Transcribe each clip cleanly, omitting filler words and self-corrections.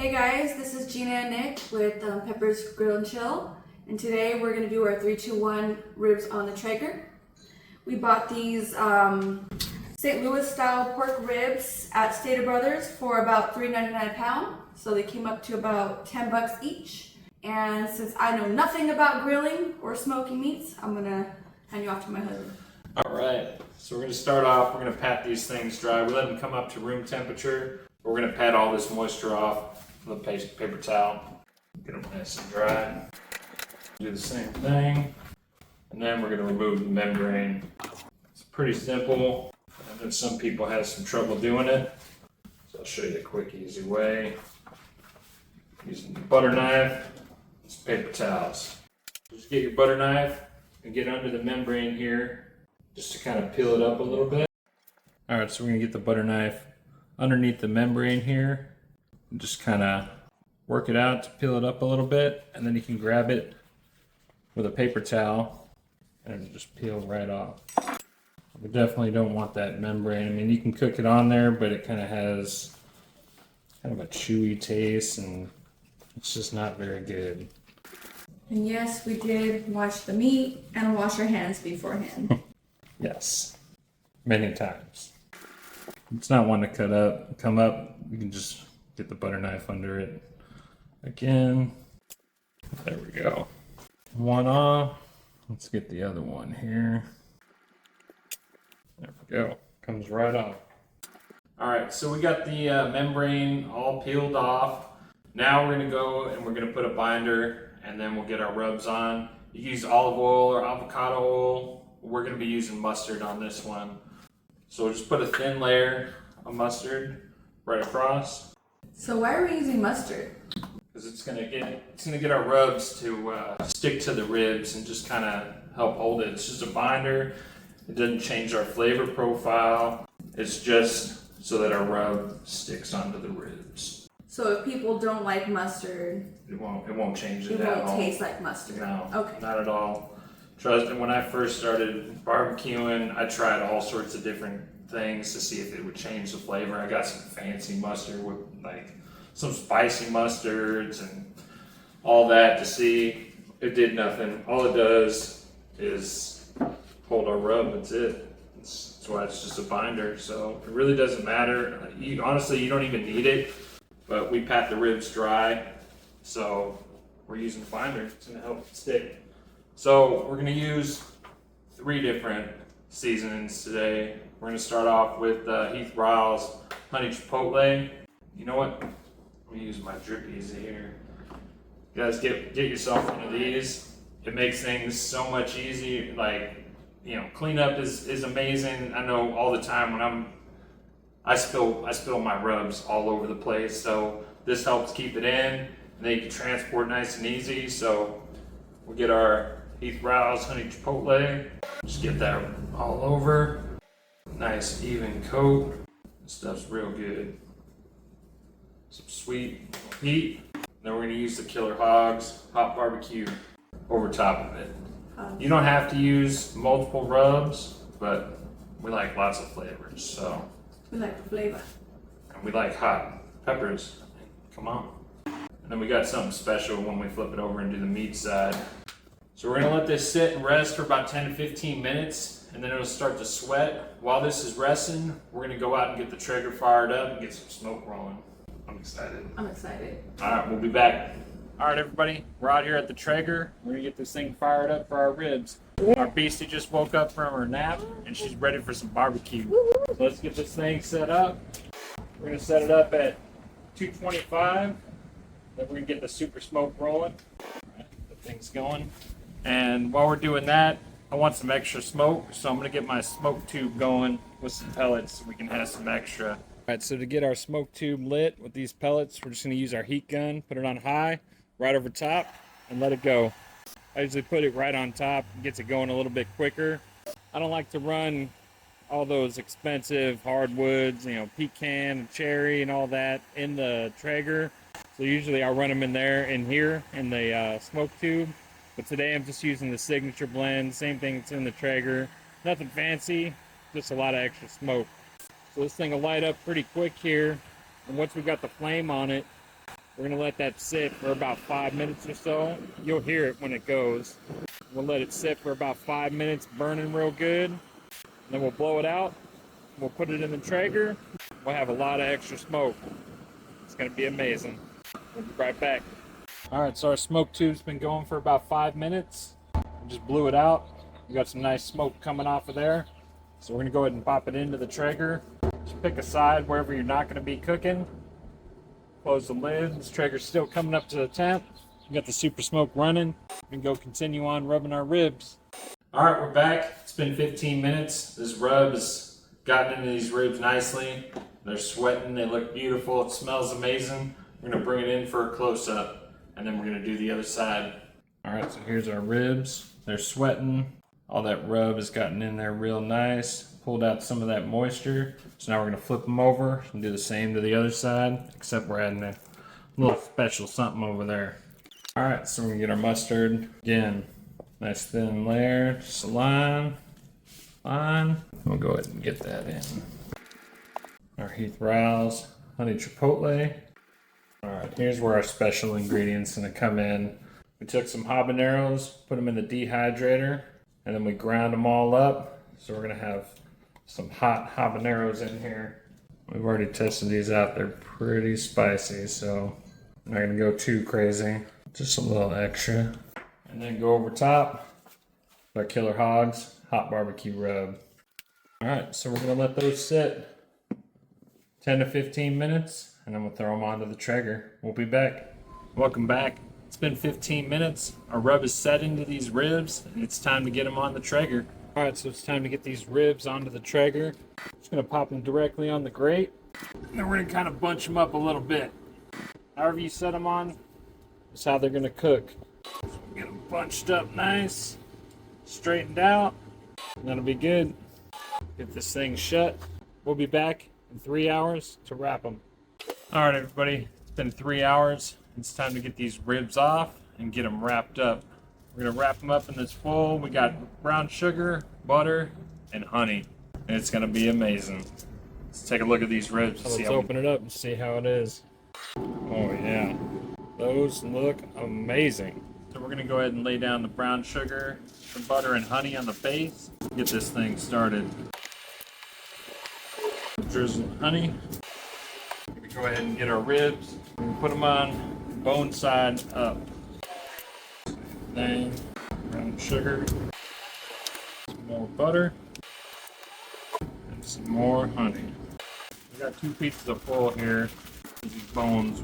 Hey guys, this is Gina and Nick with Pepper's Grill and Chill, and today we're going to do our 3-2-1 ribs on the Traeger. We bought these St. Louis style pork ribs at Stater Brothers for about $3.99 a pound, so they came up to about $10 each. And since I know nothing about grilling or smoking meats, I'm going to hand you off to my husband. Alright, so we're going to start off, we're going to pat these things dry. We let them come up to room temperature. We're going to pat all this moisture off with a paper towel. Get them nice and dry. Do the same thing. And then we're going to remove the membrane. It's pretty simple. I know some people have some trouble doing it. So I'll show you the quick, easy way. Using the butter knife, some paper towels. Just get your butter knife and get under the membrane here, just to kind of peel it up a little bit. Alright, so we're going to get the butter knife underneath the membrane here and just kind of work it out to peel it up a little bit, and then you can grab it with a paper towel and just peel right off. We definitely don't want that membrane. I mean, you can cook it on there, but it kind of has kind of a chewy taste and it's just not very good. And yes, we did wash the meat and wash our hands beforehand. Yes, many times. It's not one to come up. You can just get the butter knife under it again. There we go. One off. Let's get the other one here. There we go. Comes right off. Alright, so we got the membrane all peeled off. Now we're going to go and we're going to put a binder and then we'll get our rubs on. You can use olive oil or avocado oil. We're going to be using mustard on this one. So we'll just put a thin layer of mustard right across. So why are we using mustard? Because it's gonna get our rubs to stick to the ribs and just kind of help hold it. It's just a binder. It doesn't change our flavor profile. It's just so that our rub sticks onto the ribs. So if people don't like mustard, It won't change it. It at won't all. taste like mustard. No, Okay. not at all. Trust me, when I first started barbecuing, I tried all sorts of different things to see if it would change the flavor. I got some fancy mustard with like some spicy mustards and all that to see. It did nothing. All it does is hold our rub. That's it. That's why it's just a binder. So it really doesn't matter. Honestly, you don't even need it. But we pat the ribs dry, so we're using the binder. It's going to help it stick. So we're going to use 3 different seasonings today. We're going to start off with Heath Ryle's Honey Chipotle. You know what? Let me use my drip easy here. You guys get yourself one of these. It makes things so much easier. Like, you know, cleanup is amazing. I know all the time when I spill my rubs all over the place. So this helps keep it in, and then you can transport nice and easy. So we'll get our Heath Ryle's Honey Chipotle. Just get that all over. Nice even coat. This stuff's real good. Some sweet heat. Then we're gonna use the Killer Hogs hot barbecue over top of it. You don't have to use multiple rubs, but we like lots of flavors, so. We like the flavor. And we like hot peppers. Come on. And then we got something special when we flip it over and do the meat side. So we're gonna let this sit and rest for about 10 to 15 minutes, and then it'll start to sweat. While this is resting, we're gonna go out and get the Traeger fired up and get some smoke rolling. I'm excited. I'm excited. All right, we'll be back. All right, everybody, we're out here at the Traeger. We're gonna get this thing fired up for our ribs. Our beastie just woke up from her nap, and she's ready for some barbecue. So let's get this thing set up. We're gonna set it up at 225. Then we're gonna get the super smoke rolling. All right, the thing's going. And while we're doing that, I want some extra smoke, so I'm gonna get my smoke tube going with some pellets so we can have some extra. All right, so to get our smoke tube lit with these pellets, we're just gonna use our heat gun, put it on high, right over top, and let it go. I usually put it right on top, it gets it going a little bit quicker. I don't like to run all those expensive hardwoods, you know, pecan and cherry and all that in the Traeger. So usually I run them in there, in here, in the smoke tube. But today I'm just using the signature blend, same thing that's in the Traeger. Nothing fancy, just a lot of extra smoke. So this thing will light up pretty quick here. And once we've got the flame on it, We're gonna let that sit for about 5 minutes or so. You'll hear it when it goes. We'll let it sit for about 5 minutes, burning real good. Then we'll blow it out. We'll put it in the Traeger. We'll have a lot of extra smoke. It's gonna be amazing. We'll be right back. All right, so our smoke tube's been going for about 5 minutes. We just blew it out. We got some nice smoke coming off of there. So we're gonna go ahead and pop it into the Traeger. Just pick a side wherever you're not gonna be cooking. Close the lid. This Traeger's still coming up to the temp. We got the super smoke running. We can go continue on rubbing our ribs. All right, we're back. It's been 15 minutes. This rub has gotten into these ribs nicely. They're sweating. They look beautiful. It smells amazing. We're gonna bring it in for a close-up, and then we're gonna do the other side. All right, so here's our ribs. They're sweating. All that rub has gotten in there real nice. Pulled out some of that moisture. So now we're gonna flip them over and do the same to the other side, except we're adding a little special something over there. All right, so we're gonna get our mustard. Again, nice thin layer, just a line. We'll go ahead and get that in. Our Heath Rouse, honey chipotle. All right, here's where our special ingredients gonna come in. We took some habaneros, put them in the dehydrator, and then we ground them all up. So we're gonna have some hot habaneros in here. We've already tested these out. They're pretty spicy, so I'm not gonna go too crazy. Just a little extra. And then go over top with our Killer Hogs hot barbecue rub. All right, so we're gonna let those sit 10 to 15 minutes, and then we'll throw them onto the Traeger. We'll be back. Welcome back. It's been 15 minutes. Our rub is set into these ribs, and it's time to get them on the Traeger. All right, so it's time to get these ribs onto the Traeger. Just gonna pop them directly on the grate, and then we're gonna kind of bunch them up a little bit. However you set them on, is how they're gonna cook. So get them bunched up nice, straightened out, and that'll be good. Get this thing shut. We'll be back in 3 hours to wrap them. All right, everybody, it's been 3 hours. It's time to get these ribs off and get them wrapped up. We're gonna wrap them up in this bowl. We got brown sugar, butter, and honey, and it's gonna be amazing. Let's take a look at these ribs. So let's open it up and see how it is. Oh yeah, those look amazing. So we're gonna go ahead and lay down the brown sugar, the butter, and honey on the base. Get this thing started. Drizzle of honey. We're gonna go ahead and get our ribs. We're gonna put them on bone side up. Then brown sugar, some more butter, and some more honey. We got 2 pieces of foil here. These bones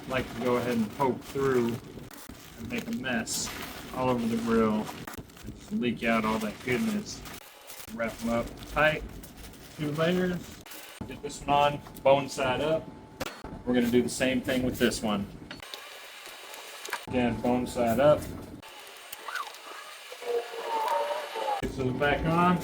like to go ahead and poke through and make a mess all over the grill. And just leak out all that goodness. Wrap them up tight, 2 layers. Get this one on, bone side up. We're gonna do the same thing with this one. Again, bone side up. Get those back on.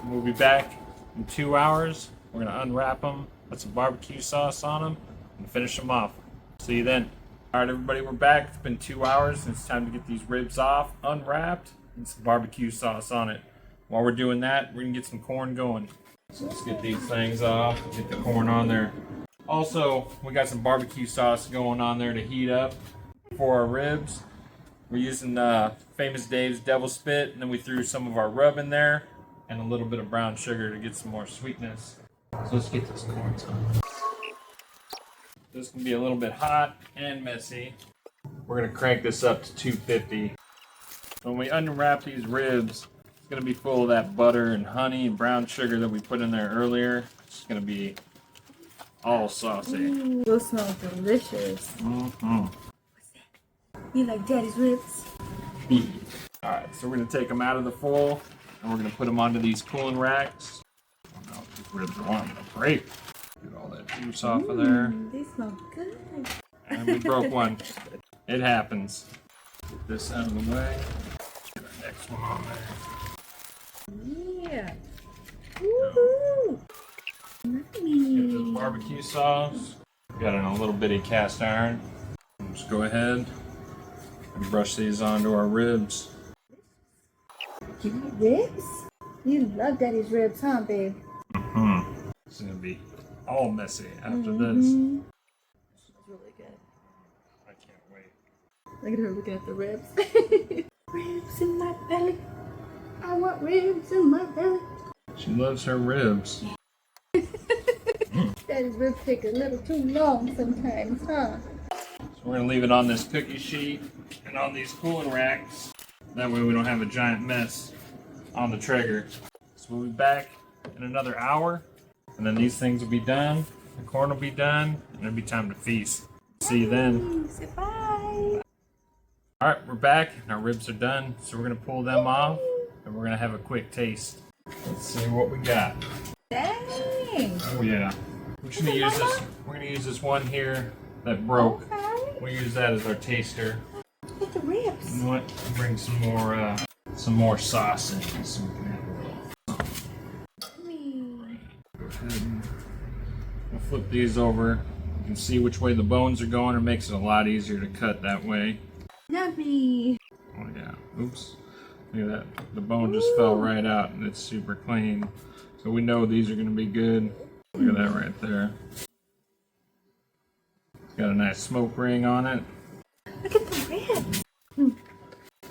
We'll be back in 2 hours. We're gonna unwrap them, put some barbecue sauce on them, and finish them off. See you then. All right, everybody, we're back. It's been 2 hours, and it's time to get these ribs off, unwrapped, and some barbecue sauce on it. While we're doing that, we're gonna get some corn going. So let's get these things off, get the corn on there. Also, we got some barbecue sauce going on there to heat up for our ribs. We're using Famous Dave's Devil Spit, and then we threw some of our rub in there and a little bit of brown sugar to get some more sweetness. So let's get this corn on. This can be a little bit hot and messy. We're gonna crank this up to 250. When we unwrap these ribs, it's gonna be full of that butter and honey and brown sugar that we put in there earlier. It's gonna be all saucy. Ooh, those smell delicious. Mm-hmm. You like Daddy's ribs? Alright, so we're gonna take them out of the foil and we're gonna put them onto these cooling racks. Oh no, these ribs are wanting to break. Get all that juice off of there. They smell good. And we broke one. It happens. Get this out of the way. Get our next one on there. Yeah. Woohoo! Get this barbecue sauce. Got it in a little bitty cast iron. Just go ahead and brush these onto our ribs. You like ribs? You love Daddy's ribs, huh, babe? Mm-hmm. It's gonna be all messy after this. really good. I can't wait. Look at her looking at the ribs. Ribs in my belly. I want ribs in my belly. She loves her ribs. Daddy's ribs take a little too long sometimes, huh? So we're gonna leave it on this cookie sheet and on these cooling racks. That way we don't have a giant mess on the Traeger. So we'll be back in another hour, and then these things will be done. The corn will be done, and it'll be time to feast. See you then. Say bye. All right, we're back, and our ribs are done. So we're gonna pull them off, and we're gonna have a quick taste. Let's see what we got. Dang. Oh yeah. We're gonna use this. We're gonna use this one here that broke. Okay. We'll use that as our taster. Look at the ribs. You know what? Bring some more sauce in, so we can have a little. Go ahead and we'll flip these over. You can see which way the bones are going. It makes it a lot easier to cut that way. Yummy. Oh yeah. Oops. Look at that. The bone just fell right out, and it's super clean. So we know these are going to be good. Look at that right there. It's got a nice smoke ring on it. Look at the ribs.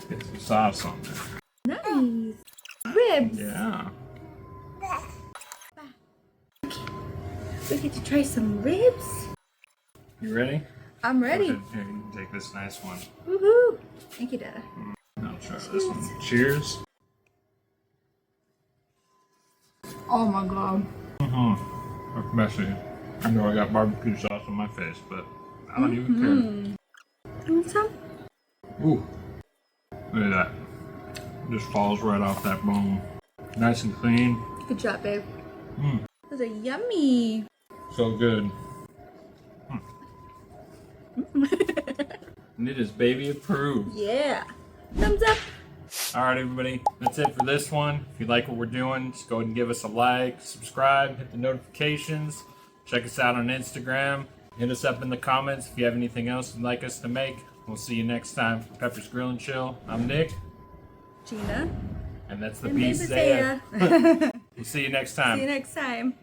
Get some sauce on there. Nice. Ribs. Yeah. We get to try some ribs. You ready? I'm ready. Go ahead. Here, you can take this nice one. Woohoo. Thank you, Dada. I'll try this one. Cheers. Oh my god. That's messy. I know I got barbecue sauce on my face, but I don't even care. You want some? Ooh. Look at that. It just falls right off that bone. Nice and clean. Good job, babe. Mmm. Those are yummy. So good. And it is baby approved. Yeah. Thumbs up. Alright everybody, that's it for this one. If you like what we're doing, just go ahead and give us a like, subscribe, hit the notifications, check us out on Instagram, hit us up in the comments if you have anything else you'd like us to make. We'll see you next time for Pepper's Grill and Chill. I'm Nick. Gina. And that's the And piece Isaiah. there. We'll see you next time. See you next time.